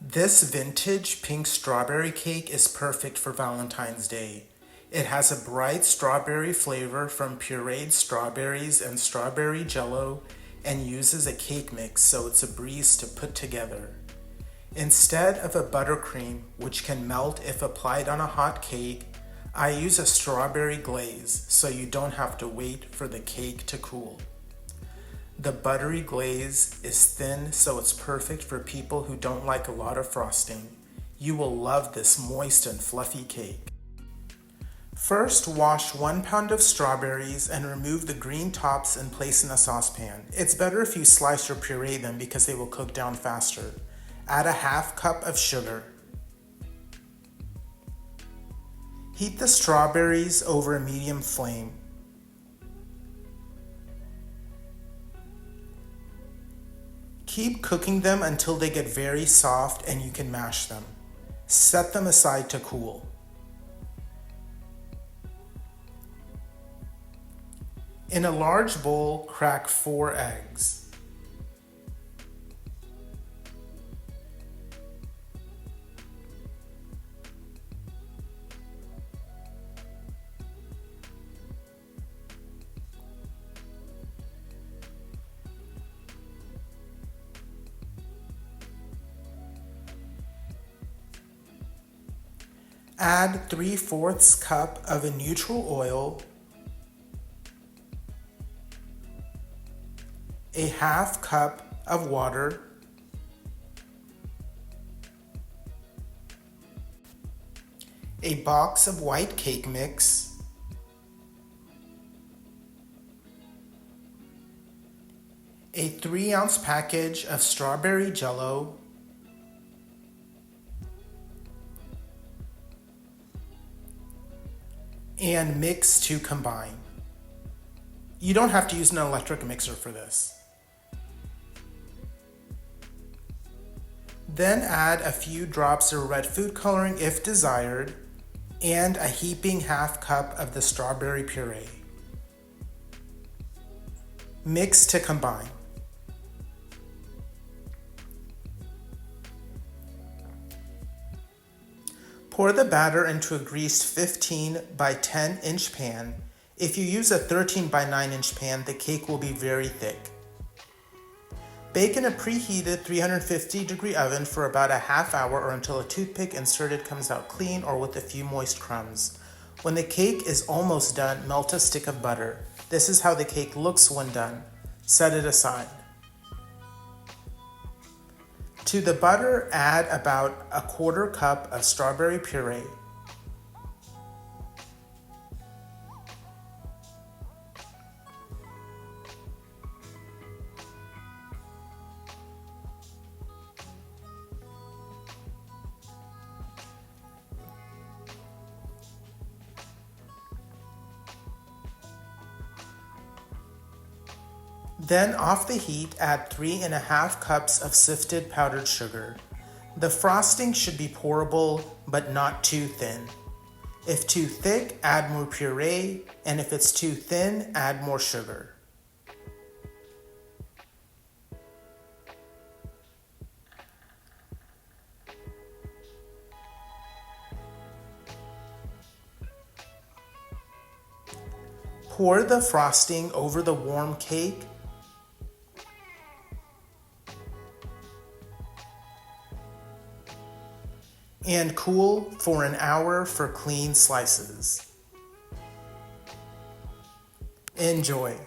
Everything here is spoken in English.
This vintage pink strawberry cake is perfect for Valentine's Day. It has a bright strawberry flavor from pureed strawberries and strawberry jello and uses a cake mix so it's a breeze to put together. Instead of a buttercream, which can melt if applied on a hot cake, I use a strawberry glaze so you don't have to wait for the cake to cool. The buttery glaze is thin, so it's perfect for people who don't like a lot of frosting. You will love this moist and fluffy cake. First, wash 1 pound of strawberries and remove the green tops and place in a saucepan. It's better if you slice or puree them because they will cook down faster. Add a half cup of sugar. Heat the strawberries over a medium flame. Keep cooking them until they get very soft and you can mash them. Set them aside to cool. In a large bowl, crack 4 eggs. Add 3/4 cup of a neutral oil, a half cup of water, a box of white cake mix, a 3-ounce package of strawberry jello, and mix to combine. You don't have to use an electric mixer for this. Then add a few drops of red food coloring if desired, and a heaping half cup of the strawberry puree. Mix to combine. Pour the batter into a greased 15 by 10 inch pan. If you use a 13 by 9 inch pan, the cake will be very thick. Bake in a preheated 350-degree oven for about a half hour or until a toothpick inserted comes out clean or with a few moist crumbs. When the cake is almost done, melt a stick of butter. This is how the cake looks when done. Set it aside. To the butter, add about a 1/4 cup of strawberry puree. Then off the heat, add 3½ cups of sifted powdered sugar. The frosting should be pourable, but not too thin. If too thick, add more puree, and if it's too thin, add more sugar. Pour the frosting over the warm cake. And cool for an hour for clean slices. Enjoy.